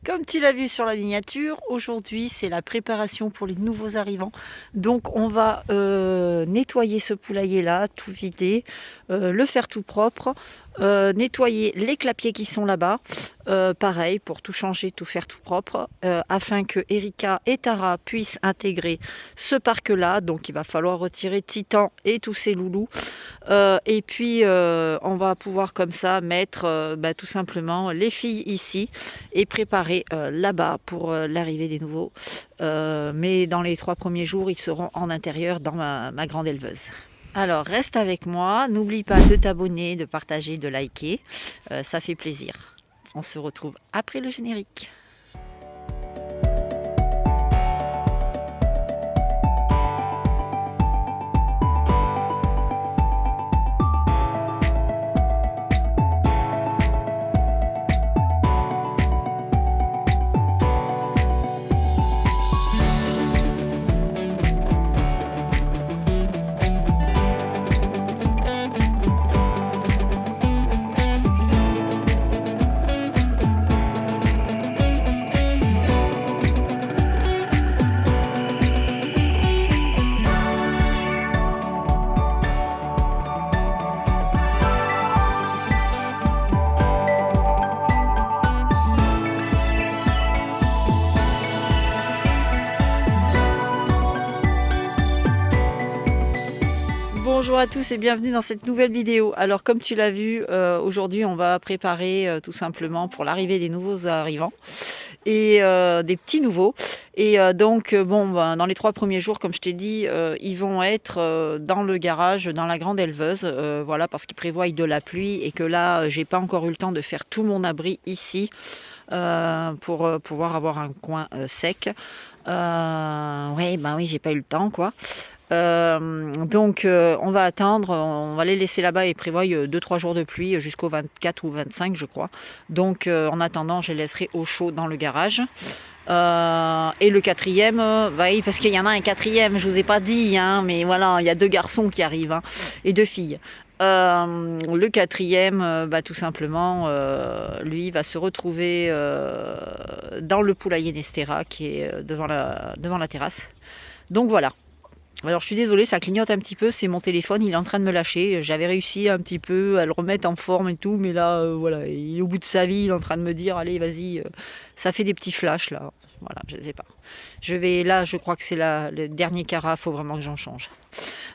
Comme tu l'as vu sur la miniature, aujourd'hui c'est la préparation pour les nouveaux arrivants. Donc on va nettoyer ce poulailler là, tout vider, le faire tout propre, nettoyer les clapiers qui sont là-bas, pareil pour tout changer, tout faire tout propre, afin que Erika et Tara puissent intégrer ce parc là. Donc il va falloir retirer Titan et tous ses loulous. Et puis on va pouvoir comme ça mettre tout simplement les filles ici et préparer là-bas pour l'arrivée des nouveaux. Mais dans les 3 premiers jours, ils seront en intérieur dans ma grande éleveuse. Alors reste avec moi, n'oublie pas de t'abonner, de partager, de liker, ça fait plaisir. On se retrouve après le générique. Bonjour à tous et bienvenue dans cette nouvelle vidéo. Alors comme tu l'as vu, aujourd'hui on va préparer tout simplement pour l'arrivée des nouveaux arrivants et des petits nouveaux. Et dans les 3 premiers jours, comme je t'ai dit, ils vont être dans le garage, dans la grande éleveuse, voilà, parce qu'ils prévoient de la pluie et que là j'ai pas encore eu le temps de faire tout mon abri ici pour pouvoir avoir un coin sec. Oui, j'ai pas eu le temps quoi. On va attendre, on va les laisser là-bas et prévoit 2-3 jours de pluie jusqu'au 24 ou 25 je crois. Donc en attendant je les laisserai au chaud dans le garage. Et le quatrième, oui, parce qu'il y en a un quatrième, je vous ai pas dit, hein, mais voilà, il y a 2 garçons qui arrivent hein, et 2 filles. Le quatrième, tout simplement, lui va se retrouver dans le poulailler Nestera qui est devant la terrasse. Donc voilà. Alors je suis désolée, ça clignote un petit peu, c'est mon téléphone, il est en train de me lâcher. J'avais réussi un petit peu à le remettre en forme et tout, mais là, voilà, il est au bout de sa vie, il est en train de me dire, allez, vas-y, ça fait des petits flashs là. Voilà, je ne sais pas. Je crois que c'est le dernier carat, faut vraiment que j'en change.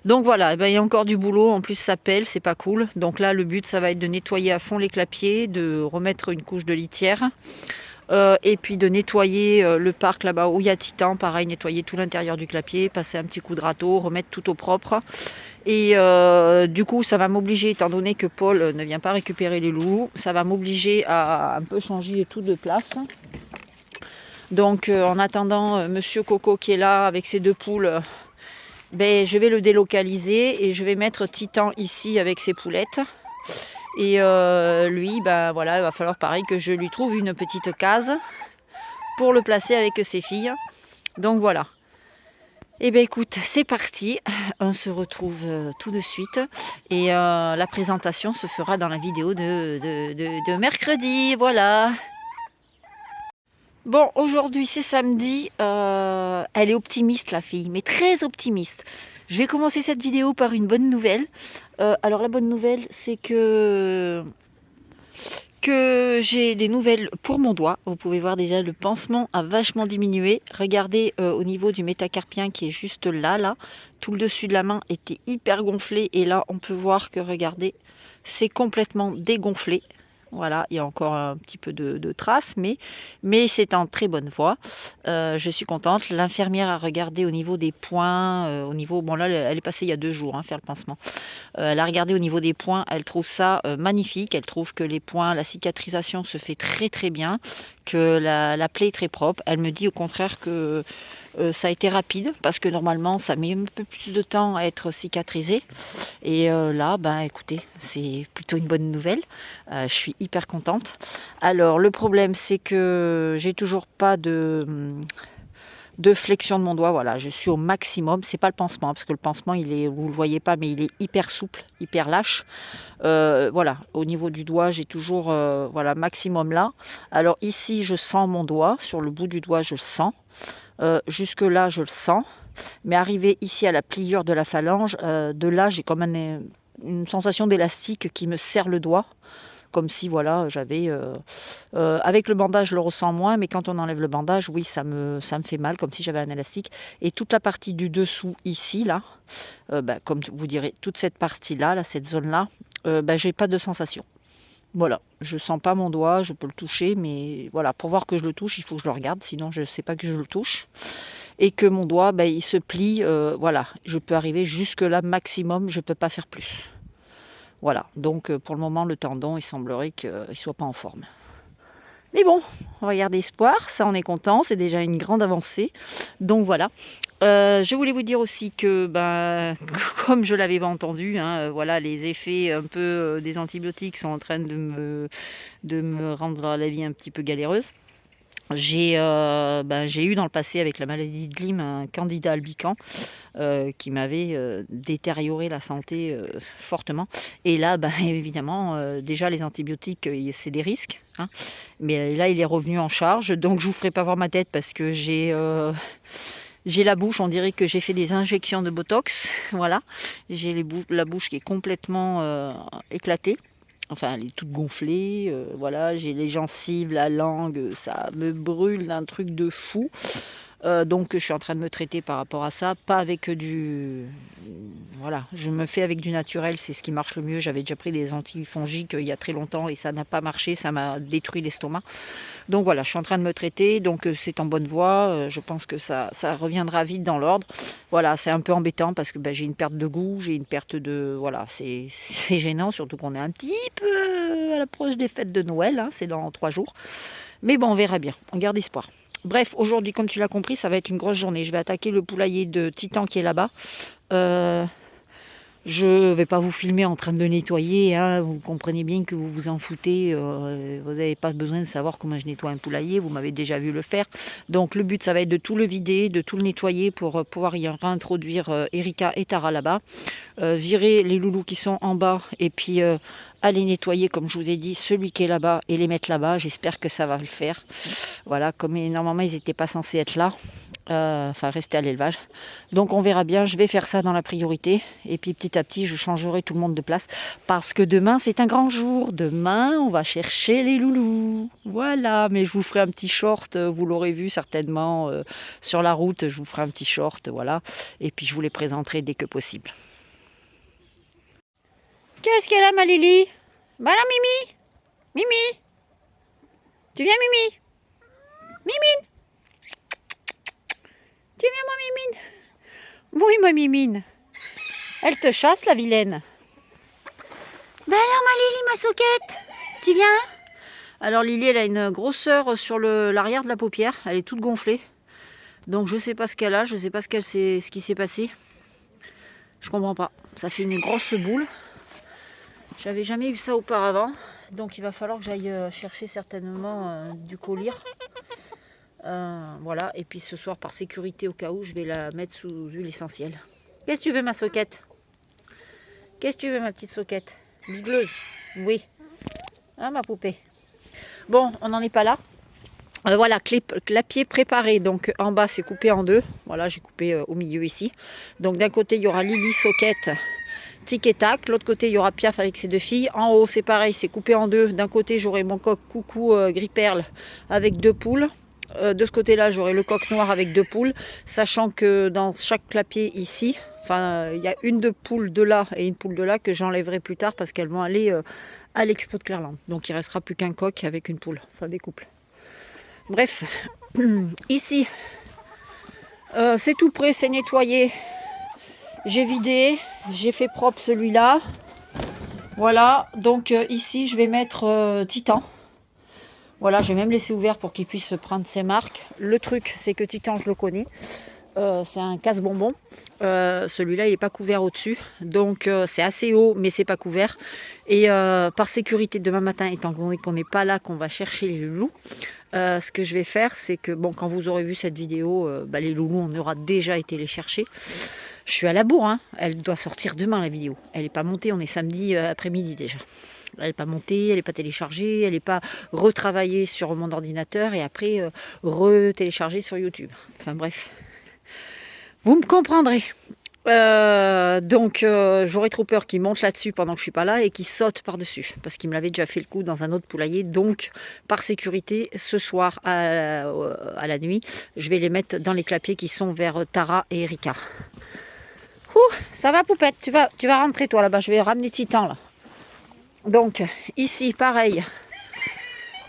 Donc voilà, il y a encore du boulot, en plus ça pèle, c'est pas cool. Donc là, le but, ça va être de nettoyer à fond les clapiers, de remettre une couche de litière. Et puis de nettoyer le parc là-bas où il y a Titan, pareil, nettoyer tout l'intérieur du clapier, passer un petit coup de râteau, remettre tout au propre. Et du coup, ça va m'obliger, étant donné que Paul ne vient pas récupérer les loups, ça va m'obliger à un peu changer tout de place. Donc en attendant Monsieur Coco qui est là avec ses 2 poules, je vais le délocaliser et je vais mettre Titan ici avec ses poulettes. Et lui, voilà, il va falloir pareil que je lui trouve une petite case pour le placer avec ses filles. Donc voilà. Et écoute, c'est parti. On se retrouve tout de suite. Et la présentation se fera dans la vidéo de mercredi. Voilà. Bon, aujourd'hui c'est samedi. Elle est optimiste la fille, mais très optimiste. Je vais commencer cette vidéo par une bonne nouvelle. Alors la bonne nouvelle, c'est que j'ai des nouvelles pour mon doigt. Vous pouvez voir déjà le pansement a vachement diminué. Regardez au niveau du métacarpien qui est juste là. Tout le dessus de la main était hyper gonflé et là on peut voir que regardez, c'est complètement dégonflé. Voilà, il y a encore un petit peu de traces, mais c'est en très bonne voie. Je suis contente. L'infirmière a regardé au niveau des points, bon là elle est passée il y a 2 jours faire le pansement. Elle a regardé au niveau des points, elle trouve ça magnifique. Elle trouve que les points, la cicatrisation se fait très très bien, que la plaie est très propre. Elle me dit au contraire que ça a été rapide parce que normalement ça met un peu plus de temps à être cicatrisé. Et là, écoutez, c'est plutôt une bonne nouvelle. Je suis hyper contente. Alors le problème c'est que j'ai toujours pas de de flexion de mon doigt. Voilà, je suis au maximum. C'est pas le pansement, parce que le pansement, vous le voyez pas, mais il est hyper souple, hyper lâche. Voilà, au niveau du doigt, j'ai toujours voilà, maximum là. Alors ici, je sens mon doigt. Sur le bout du doigt, je le sens. Jusque là, je le sens. Mais arrivé ici à la pliure de la phalange, de là, j'ai comme une sensation d'élastique qui me serre le doigt. Comme si, voilà, j'avais... avec le bandage, je le ressens moins, mais quand on enlève le bandage, oui, ça me fait mal, comme si j'avais un élastique. Et toute la partie du dessous, ici, là, comme vous direz, toute cette partie-là, cette zone-là, j'ai pas de sensation. Voilà, je sens pas mon doigt, je peux le toucher, mais voilà, pour voir que je le touche, il faut que je le regarde, sinon je ne sais pas que je le touche. Et que mon doigt, il se plie, voilà, je peux arriver jusque là maximum, je ne peux pas faire plus. Voilà, donc pour le moment, le tendon, il semblerait qu'il ne soit pas en forme. Mais bon, on va garder espoir, ça on est content, c'est déjà une grande avancée. Donc voilà. Je voulais vous dire aussi que, comme je l'avais entendu, voilà, les effets un peu des antibiotiques sont en train de me rendre la vie un petit peu galéreuse. J'ai eu dans le passé avec la maladie de Lyme un candida albicans qui m'avait détérioré la santé fortement. Et là, évidemment, déjà les antibiotiques, c'est des risques. Mais là, il est revenu en charge. Donc, je ne vous ferai pas voir ma tête parce que j'ai la bouche, on dirait que j'ai fait des injections de Botox. Voilà, j'ai la bouche qui est complètement éclatée. Enfin, elle est toute gonflée, voilà, j'ai les gencives, la langue, ça me brûle d'un truc de fou. Donc je suis en train de me traiter par rapport à ça, pas avec du... Voilà, je me fais avec du naturel, c'est ce qui marche le mieux. J'avais déjà pris des antifongiques il y a très longtemps et ça n'a pas marché, ça m'a détruit l'estomac. Donc voilà, je suis en train de me traiter, donc c'est en bonne voie. Je pense que ça reviendra vite dans l'ordre. Voilà, c'est un peu embêtant parce que j'ai une perte de goût, j'ai une perte de... Voilà, c'est gênant, surtout qu'on est un petit peu à l'approche des fêtes de Noël, c'est dans 3 jours. Mais bon, on verra bien, on garde espoir. Bref, aujourd'hui, comme tu l'as compris, ça va être une grosse journée. Je vais attaquer le poulailler de Titan qui est là-bas. Je ne vais pas vous filmer en train de nettoyer, vous comprenez bien que vous vous en foutez, vous n'avez pas besoin de savoir comment je nettoie un poulailler, vous m'avez déjà vu le faire. Donc le but, ça va être de tout le vider, de tout le nettoyer pour pouvoir y réintroduire Erika et Tara là-bas. Virer les loulous qui sont en bas et puis aller nettoyer, comme je vous ai dit, celui qui est là-bas et les mettre là-bas. J'espère que ça va le faire. Voilà, comme normalement ils n'étaient pas censés être là, rester à l'élevage. Donc on verra bien, je vais faire ça dans la priorité. Et puis petit à petit, je changerai tout le monde de place. Parce que demain, c'est un grand jour. Demain, on va chercher les loulous. Voilà, mais je vous ferai un petit short, vous l'aurez vu certainement sur la route. Je vous ferai un petit short, voilà. Et puis je vous les présenterai dès que possible. Qu'est-ce qu'elle a, ma Lily? Bah non, Mimi. Mimi. Tu viens, Mimi? Mimine. Tu viens, moi, Mimine? Oui, ma Mimine. Elle te chasse, la vilaine. Bah alors, ma Lily, ma soquette. Tu viens? Alors, Lily, elle a une grosseur sur l'arrière de la paupière. Elle est toute gonflée. Donc, je sais pas ce qu'elle a. Je sais pas ce qui s'est passé. Je comprends pas. Ça fait une grosse boule. J'avais jamais eu ça auparavant, donc il va falloir que j'aille chercher certainement du collyre. Voilà, et puis ce soir, par sécurité au cas où, je vais la mettre sous huile essentielle. Qu'est-ce que tu veux, ma soquette? Qu'est-ce que tu veux, ma petite soquette? Bigleuse? Oui. Hein, ma poupée? Bon, on n'en est pas là. Voilà, clapier préparé. Donc en bas, c'est coupé en deux. Voilà, j'ai coupé au milieu ici. Donc d'un côté, il y aura Lily, soquette, tic et tac. L'autre côté, il y aura Piaf avec ses 2 filles. En haut, c'est pareil, c'est coupé en deux. D'un côté, j'aurai mon coq coucou gris perle avec 2 poules. De ce côté-là, j'aurai le coq noir avec 2 poules. Sachant que dans chaque clapier ici, il y a une de poule de là et une poule de là que j'enlèverai plus tard parce qu'elles vont aller à l'expo de Clairland. Donc il ne restera plus qu'un coq avec une poule. Enfin, des couples. Bref, ici, c'est tout prêt, c'est nettoyé. J'ai vidé, j'ai fait propre celui-là. Voilà, donc ici je vais mettre Titan. Voilà, je vais même laisser ouvert pour qu'il puisse prendre ses marques. Le truc, c'est que Titan, je le connais. c'est un casse-bonbon. Celui-là, il n'est pas couvert au-dessus. Donc, c'est assez haut, mais c'est pas couvert. Et par sécurité, demain matin, étant donné qu'on n'est pas là, qu'on va chercher les loulous, ce que je vais faire, c'est que, bon, quand vous aurez vu cette vidéo, les loulous, on aura déjà été les chercher. Je suis à la bourre, hein. Elle doit sortir demain, la vidéo. Elle n'est pas montée, on est samedi après-midi déjà. Elle n'est pas montée, elle n'est pas téléchargée, elle n'est pas retravaillée sur mon ordinateur et après retéléchargée sur YouTube. Enfin bref, vous me comprendrez. Donc j'aurais trop peur qu'il monte là-dessus pendant que je suis pas là et qu'il saute par-dessus parce qu'il me l'avait déjà fait le coup dans un autre poulailler. Donc par sécurité, ce soir à la nuit, je vais les mettre dans les clapiers qui sont vers Tara et Erika. Ouh, ça va Poupette, tu vas rentrer toi là-bas, je vais ramener Titan là. Donc ici pareil,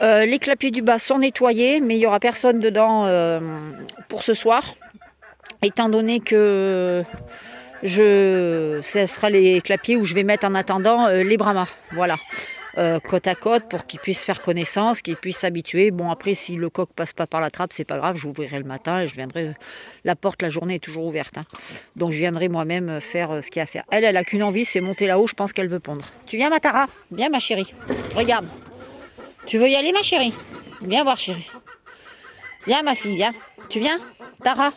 les clapiers du bas sont nettoyés mais il n'y aura personne dedans pour ce soir. Étant donné que ce sera les clapiers où je vais mettre en attendant les Brahmas, voilà, côte à côte pour qu'ils puissent faire connaissance, qu'ils puissent s'habituer. Bon après si le coq passe pas par la trappe, c'est pas grave, j'ouvrirai le matin et je viendrai, la porte la journée est toujours ouverte, hein. Donc je viendrai moi-même faire ce qu'il y a à faire. Elle a qu'une envie, c'est monter là-haut, je pense qu'elle veut pondre. Tu viens ma Tara? Viens ma chérie, regarde. Tu veux y aller ma chérie? Viens voir chérie. Viens ma fille, viens. Tu viens Tara?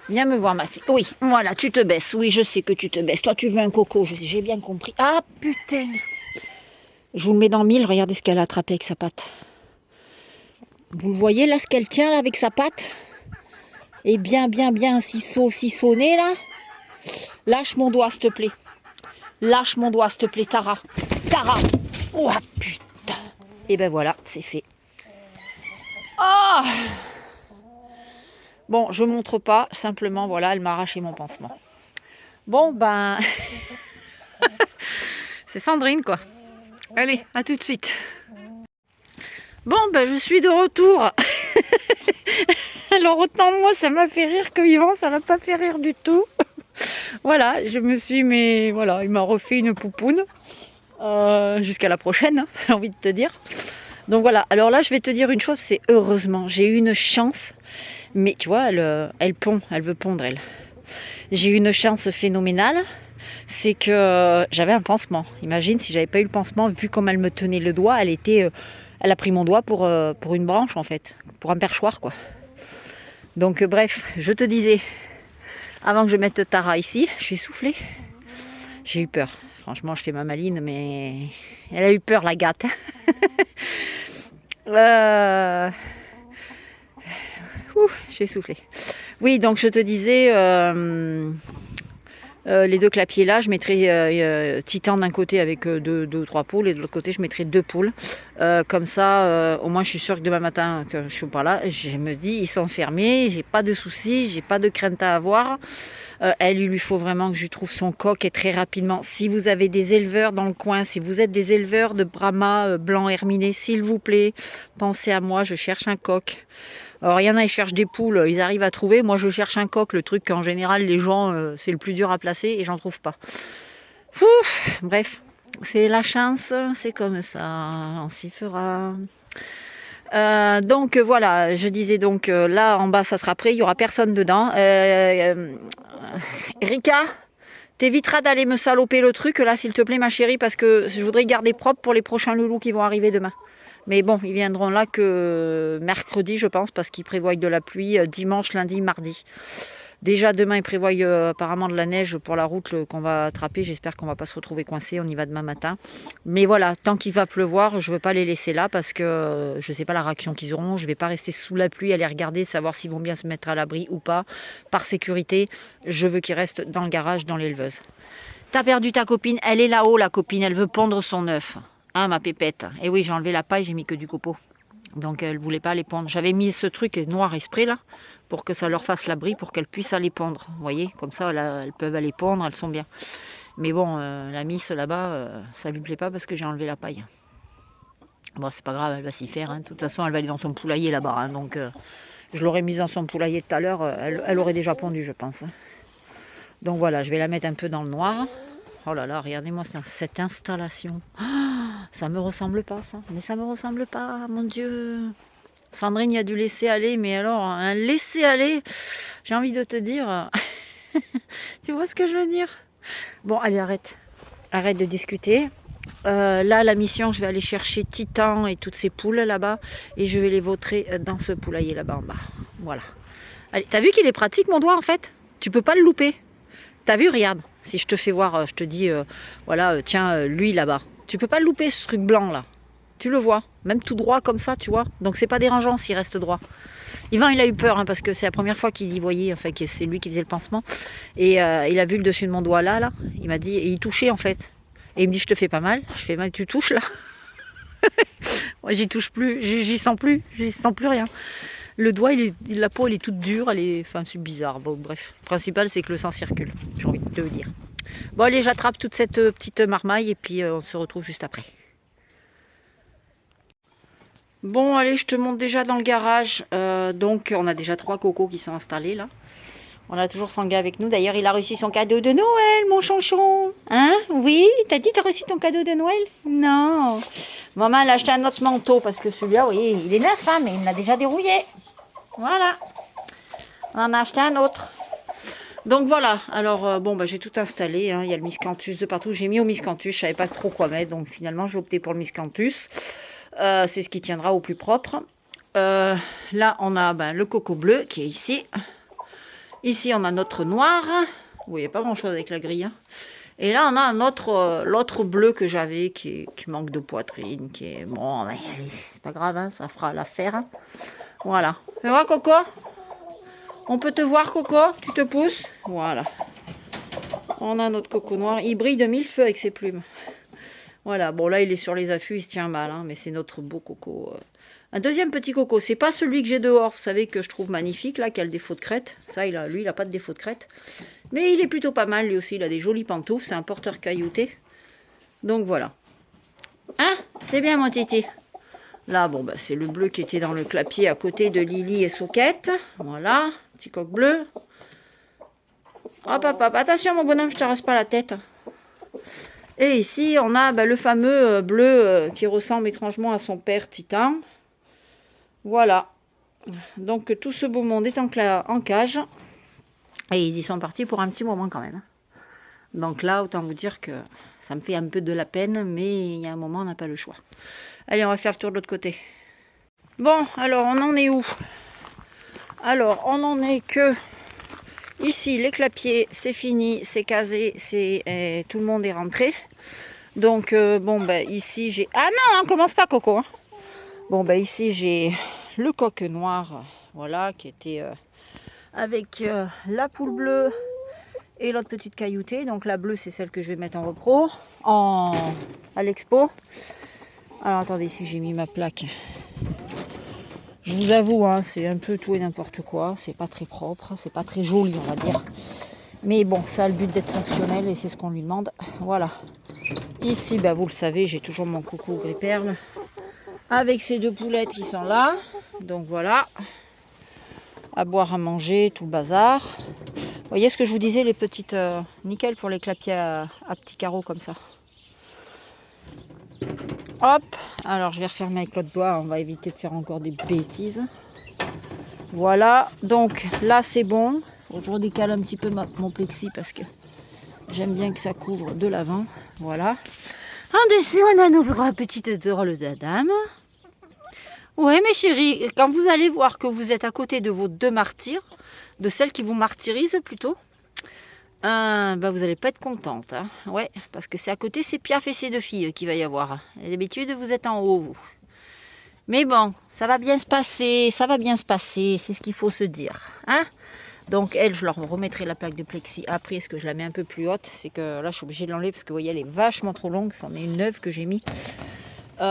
Viens me voir ma fille. Oui, voilà, tu te baisses. Oui, je sais que tu te baisses. Toi, tu veux un coco, j'ai bien compris. Ah, putain. Je vous le mets dans le mille. Regardez ce qu'elle a attrapé avec sa patte. Vous le voyez, là, ce qu'elle tient, là, avec sa patte? Et bien, saucissonné, là. Lâche mon doigt, s'il te plaît. Lâche mon doigt, s'il te plaît, Tara. Tara. Oh, putain. Et ben voilà, c'est fait. Ah. Bon, je ne montre pas, simplement, voilà, elle m'a arraché mon pansement. Bon, ben, c'est Sandrine, quoi. Allez, à tout de suite. Bon, ben, je suis de retour. Alors, autant moi, ça m'a fait rire que Yvan, ça l'a pas fait rire du tout. Voilà, je me suis, mais voilà, il m'a refait une poupoune. Jusqu'à la prochaine, hein, j'ai envie de te dire. Donc voilà, alors là, je vais te dire une chose, c'est heureusement, j'ai eu une chance. Mais tu vois, elle pond, elle veut pondre, elle. J'ai eu une chance phénoménale, c'est que j'avais un pansement. Imagine si j'avais pas eu le pansement, vu comme elle me tenait le doigt, elle a pris mon doigt pour une branche en fait, pour un perchoir quoi. Donc bref, je te disais, avant que je mette Tara ici, je suis essoufflée. J'ai eu peur. Franchement, je fais ma maline, mais elle a eu peur la gâte. Je suis essoufflée. Oui, donc je te disais, les deux clapiers là, je mettrai Titan d'un côté avec deux ou trois poules et de l'autre côté je mettrai deux poules. Comme ça, au moins je suis sûre que demain matin, que je suis pas là, je me dis ils sont fermés, j'ai pas de soucis, j'ai pas de crainte à avoir. Elle, il lui faut vraiment que je lui trouve son coq et très rapidement. Si vous avez des éleveurs dans le coin, si vous êtes des éleveurs de Brahma blanc herminé, s'il vous plaît, pensez à moi, je cherche un coq. Alors, il y en a, ils cherchent des poules, ils arrivent à trouver. Moi, je cherche un coq, le truc qu'en général, les gens, c'est le plus dur à placer et j'en trouve pas. Ouf, bref, c'est la chance, c'est comme ça, on s'y fera. Donc voilà, je disais donc là en bas ça sera prêt, il n'y aura personne dedans. Rika, t'éviteras d'aller me saloper le truc là s'il te plaît ma chérie parce que je voudrais garder propre pour les prochains loulous qui vont arriver demain. Mais bon, ils viendront là que mercredi je pense parce qu'ils prévoient de la pluie dimanche, lundi, mardi. Déjà demain ils prévoient apparemment de la neige pour la route qu'on va attraper. J'espère qu'on va pas se retrouver coincé. On y va demain matin. Mais voilà, tant qu'il va pleuvoir, je ne veux pas les laisser là parce que je ne sais pas la réaction qu'ils auront. Je ne vais pas rester sous la pluie à les regarder, savoir s'ils vont bien se mettre à l'abri ou pas. Par sécurité, je veux qu'ils restent dans le garage, dans l'éleveuse. T'as perdu ta copine. Elle est là-haut la copine. Elle veut pondre son œuf. Hein ma pépette. Et oui, j'ai enlevé la paille, j'ai mis que du copeau. Donc elle ne voulait pas les pondre. J'avais mis ce truc noir exprès là pour que ça leur fasse l'abri, pour qu'elles puissent aller pondre. Vous voyez, comme ça elles peuvent aller pondre, elles sont bien. Mais bon, la miss là-bas, ça lui plaît pas parce que j'ai enlevé la paille. Bon, c'est pas grave, elle va s'y faire. Hein. De toute façon, elle va aller dans son poulailler là-bas. Hein. Donc je l'aurais mise dans son poulailler tout à l'heure, elle aurait déjà pondu, je pense. Hein. Donc voilà, je vais la mettre un peu dans le noir. Oh là là, regardez-moi cette installation. Oh, ça me ressemble pas, ça. Mais ça me ressemble pas, mon Dieu. Sandrine y a dû laisser aller, mais alors, un laisser aller, j'ai envie de te dire... Tu vois ce que je veux dire? Bon, allez, arrête. Arrête de discuter. Là, la mission, je vais aller chercher Titan et toutes ces poules là-bas. Et je vais les vautrer dans ce poulailler là-bas en bas. Voilà. Allez, t'as vu qu'il est pratique mon doigt en fait? Tu peux pas le louper. T'as vu, regarde. Si je te fais voir, je te dis, voilà, tiens, lui là-bas. Tu peux pas le louper ce truc blanc là. Tu le vois. Même tout droit comme ça, tu vois. Donc c'est pas dérangeant s'il reste droit. Yvan, il a eu peur hein, parce que c'est la première fois qu'il y voyait, enfin que c'est lui qui faisait le pansement. Et il a vu le dessus de mon doigt là. Il m'a dit, et il touchait en fait. Et il me dit, je te fais pas mal. Je fais mal, tu touches là. Moi, j'y touche plus, j'y sens plus rien. Le doigt, la peau, elle est toute dure, enfin, c'est bizarre. Bon, bref, le principal, c'est que le sang circule, j'ai envie de te le dire. Bon, allez, j'attrape toute cette petite marmaille et puis on se retrouve juste après. Bon, allez, je te montre déjà dans le garage. Donc, on a déjà 3 cocos qui sont installés là. On a toujours Sangha avec nous. D'ailleurs, il a reçu son cadeau de Noël, mon chonchon. Hein? Oui? T'as dit que t'as reçu ton cadeau de Noël? Non. Maman, elle a acheté un autre manteau parce que celui-là, oui, il est neuf, hein, mais il me l'a déjà dérouillé. Voilà. On en a acheté un autre. Donc voilà. Alors, bon, bah, j'ai tout installé. Hein. Il y a le miscanthus de partout. J'ai mis au miscanthus. Je savais pas trop quoi mettre. Donc finalement, j'ai opté pour le miscanthus. C'est ce qui tiendra au plus propre. Là, on a le coco bleu qui est ici. Ici, on a notre noir. Vous voyez pas grand-chose avec la grille. Hein. Et là, on a l'autre bleu que j'avais qui manque de poitrine. Qui est bon, allez, c'est pas grave, hein, ça fera l'affaire. Voilà. Tu vois, Coco? On peut te voir, Coco? Tu te pousses? Voilà. On a notre coco noir. Il brille de 1000 feux avec ses plumes. Voilà. Bon, là, il est sur les affûts, il se tient mal, hein, mais c'est notre beau coco. Un deuxième petit coco, c'est pas celui que j'ai dehors, vous savez, que je trouve magnifique, là, qui a le défaut de crête. Ça, lui, il n'a pas de défaut de crête. Mais il est plutôt pas mal, lui aussi, il a des jolies pantoufles, c'est un porteur caillouté. Donc voilà. Hein? C'est bien, mon titi. Là, bon, c'est le bleu qui était dans le clapier à côté de Lily et Soquette. Voilà, petit coq bleu. Hop, hop, hop, attention, mon bonhomme, je te rase pas la tête. Et ici, on a le fameux bleu qui ressemble étrangement à son père Titan. Voilà. Donc tout ce beau monde est en cage. Et ils y sont partis pour un petit moment quand même. Donc là, autant vous dire que ça me fait un peu de la peine, mais il y a un moment, on n'a pas le choix. Allez, on va faire le tour de l'autre côté. Bon, alors on en est où? Alors, on en est que... Ici, les clapiers, c'est fini, c'est casé, tout le monde est rentré. Donc, ici, j'ai... Ah non, on commence pas, Coco. Hein. Bon, ici, j'ai le coq noir, voilà, qui était avec la poule bleue et l'autre petite cailloutée. Donc, la bleue, c'est celle que je vais mettre en repro, à l'expo. Alors, attendez, ici, j'ai mis ma plaque. Je vous avoue, hein, c'est un peu tout et n'importe quoi. C'est pas très propre, c'est pas très joli, on va dire. Mais bon, ça a le but d'être fonctionnel et c'est ce qu'on lui demande. Voilà. Ici, vous le savez, j'ai toujours mon coco gris perle. Avec ces 2 poulettes qui sont là. Donc voilà. À boire, à manger, tout le bazar. Vous voyez ce que je vous disais, les petites nickel pour les clapiers à petits carreaux comme ça. Hop, alors je vais refermer avec l'autre doigt, on va éviter de faire encore des bêtises. Voilà, donc là c'est bon. Faut que je redécale un petit peu mon plexi parce que j'aime bien que ça couvre de l'avant. Voilà. En dessous, on a nos petites drôles de dames. Ouais, mes chéris, quand vous allez voir que vous êtes à côté de vos 2 martyrs, de celles qui vous martyrisent plutôt, vous n'allez pas être contente. Hein. Ouais, parce que c'est à côté, c'est Piaf et ses 2 filles qu'il va y avoir. Et d'habitude, vous êtes en haut, vous. Mais bon, ça va bien se passer, c'est ce qu'il faut se dire. Hein. Donc, elle, je leur remettrai la plaque de plexi après, parce que je la mets un peu plus haute. C'est que là, je suis obligée de l'enlever, parce que vous voyez, elle est vachement trop longue. C'en est une neuve que j'ai mis. Elle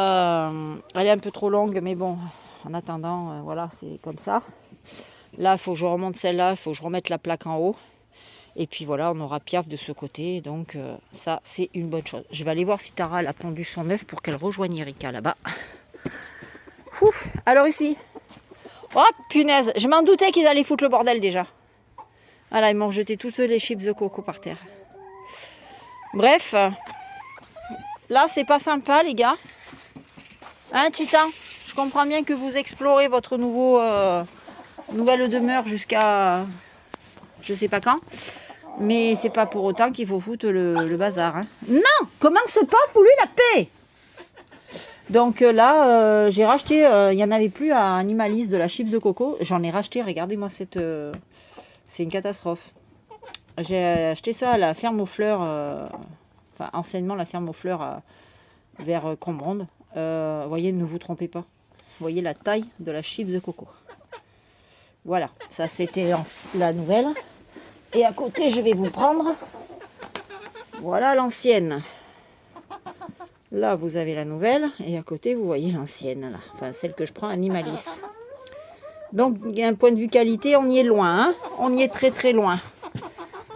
est un peu trop longue, mais bon, en attendant, voilà, c'est comme ça. Là, il faut que je remonte celle-là, il faut que je remette la plaque en haut. Et puis voilà, on aura Piaf de ce côté, donc ça, c'est une bonne chose. Je vais aller voir si Tara a pondu son œuf pour qu'elle rejoigne Erika là-bas. Ouf, alors ici. Oh, punaise, je m'en doutais qu'ils allaient foutre le bordel déjà. Voilà, ils m'ont jeté toutes les chips de coco par terre. Bref, là, c'est pas sympa, les gars. Hein, Titan? je comprends bien que vous explorez votre nouvelle demeure jusqu'à je sais pas quand. Mais c'est pas pour autant qu'il faut foutre le bazar. Hein. Non, commence pas, fous-lui la paix. Donc là, j'ai racheté, il n'y en avait plus à Animalis de la chips de coco. J'en ai racheté, regardez-moi cette... c'est une catastrophe. J'ai acheté ça à la ferme aux fleurs, enfin anciennement la ferme aux fleurs vers Combronde. Voyez, ne vous trompez pas. Voyez la taille de la chips de coco. Voilà, ça c'était la nouvelle. Et à côté, je vais vous prendre, voilà l'ancienne. Là, vous avez la nouvelle. Et à côté, vous voyez l'ancienne. Là. Enfin, celle que je prends, Animalis. Donc, d'un point de vue qualité, on y est loin. Hein, on y est très très loin.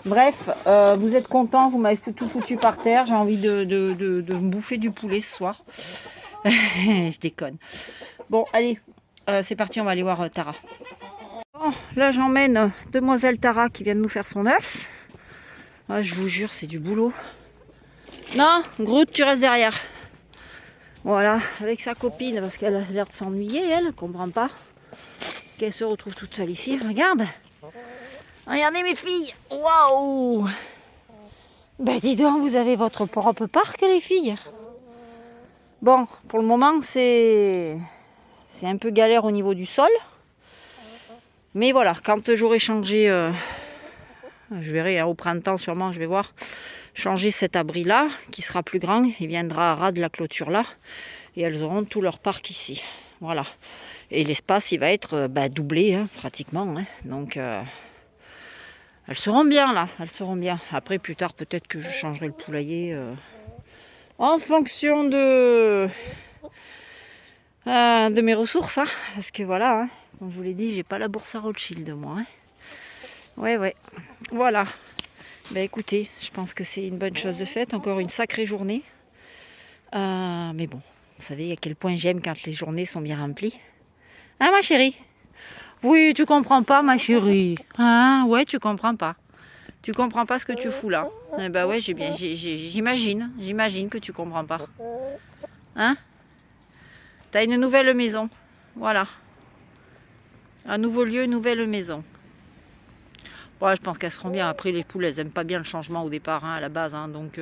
Bref, vous êtes content. Vous m'avez tout foutu par terre. J'ai envie de me bouffer du poulet ce soir. Je déconne. Bon, allez, c'est parti. On va aller voir Tara. Bon, là, j'emmène demoiselle Tara qui vient de nous faire son œuf. Ah, je vous jure, c'est du boulot. Non, Groot, tu restes derrière. Voilà, avec sa copine, parce qu'elle a l'air de s'ennuyer, elle, comprend pas. Qu'elle se retrouve toute seule ici. Regarde. Regardez mes filles. Waouh. Ben dis donc, vous avez votre propre parc, les filles. Bon, pour le moment, c'est un peu galère au niveau du sol. Mais voilà, quand j'aurai changé, je verrai hein, au printemps sûrement, je vais voir, changer cet abri-là, qui sera plus grand, il viendra à ras de la clôture là, et elles auront tout leur parc ici. Voilà. Et l'espace, il va être doublé, hein, pratiquement. Hein. Donc, elles seront bien là, elles seront bien. Après, plus tard, peut-être que je changerai le poulailler en fonction de mes ressources. Hein, parce que voilà, hein, comme je vous l'ai dit, j'ai pas la bourse à Rothschild, moi. Hein. Ouais. Voilà. Ben écoutez, je pense que c'est une bonne chose de faite. Encore une sacrée journée. Mais bon, vous savez à quel point j'aime quand les journées sont bien remplies. Hein, ma chérie? Oui, tu comprends pas, ma chérie. Hein? Ouais, tu comprends pas. Tu comprends pas ce que tu fous là. Eh ben ouais, j'imagine que tu comprends pas. Hein? T'as une nouvelle maison. Voilà. Un nouveau lieu, une nouvelle maison. Ouais, je pense qu'elles seront bien. Après, les poules, elles n'aiment pas bien le changement au départ, hein, à la base. Hein, donc,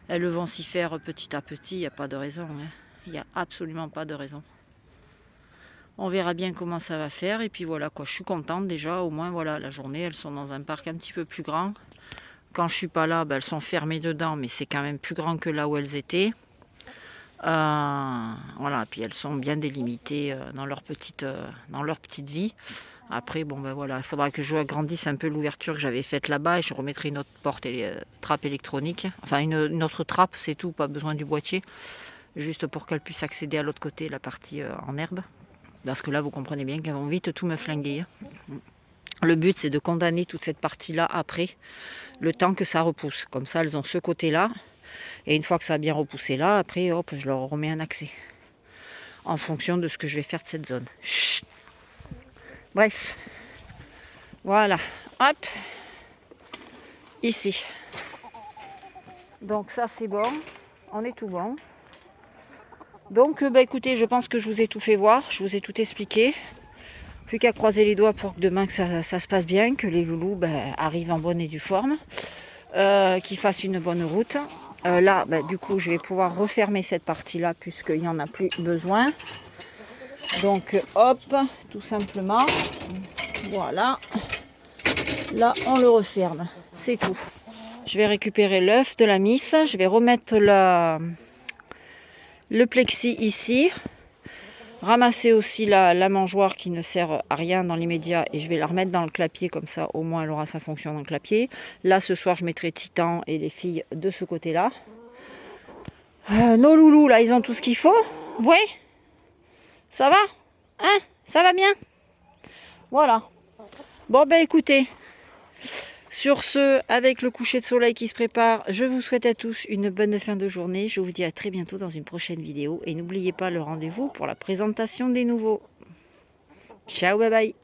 elles vont s'y faire petit à petit. Il n'y a pas de raison. Hein. Il n'y a absolument pas de raison. On verra bien comment ça va faire. Et puis voilà, quoi. Je suis contente déjà. Au moins, voilà, la journée, elles sont dans un parc un petit peu plus grand. Quand je suis pas là, ben, elles sont fermées dedans. Mais c'est quand même plus grand que là où elles étaient. Voilà, puis elles sont bien délimitées dans leur petite vie. Après, bon ben voilà, il faudra que je agrandisse un peu l'ouverture que j'avais faite là-bas et je remettrai une autre porte trappe électronique. Enfin, une autre trappe, c'est tout, pas besoin du boîtier. Juste pour qu'elles puissent accéder à l'autre côté, la partie en herbe. Parce que là, vous comprenez bien qu'elles vont vite tout me flinguer. Le but, c'est de condamner toute cette partie-là après, le temps que ça repousse. Comme ça, elles ont ce côté-là. Et une fois que ça a bien repoussé là, après, hop, je leur remets un accès. En fonction de ce que je vais faire de cette zone. Chut. Bref. Voilà. Hop. Ici. Donc ça, c'est bon. On est tout bon. Donc, écoutez, je pense que je vous ai tout fait voir. Je vous ai tout expliqué. Plus qu'à croiser les doigts pour que demain que ça se passe bien, que les loulous arrivent en bonne et due forme. Qu'ils fassent une bonne route. Là, du coup, je vais pouvoir refermer cette partie-là puisqu'il n'y en a plus besoin. Donc, hop, tout simplement. Voilà. Là, on le referme. C'est tout. Je vais récupérer l'œuf de la miss. Je vais remettre le plexi ici. Ramasser aussi la mangeoire qui ne sert à rien dans l'immédiat et je vais la remettre dans le clapier, comme ça au moins elle aura sa fonction dans le clapier. Là ce soir je mettrai Titan et les filles de ce côté là. Nos loulous là ils ont tout ce qu'il faut. Vous voyez? Ça va? Hein? Ça va bien? Voilà. Bon écoutez, sur ce, avec le coucher de soleil qui se prépare, je vous souhaite à tous une bonne fin de journée. Je vous dis à très bientôt dans une prochaine vidéo. Et n'oubliez pas le rendez-vous pour la présentation des nouveaux. Ciao, bye bye.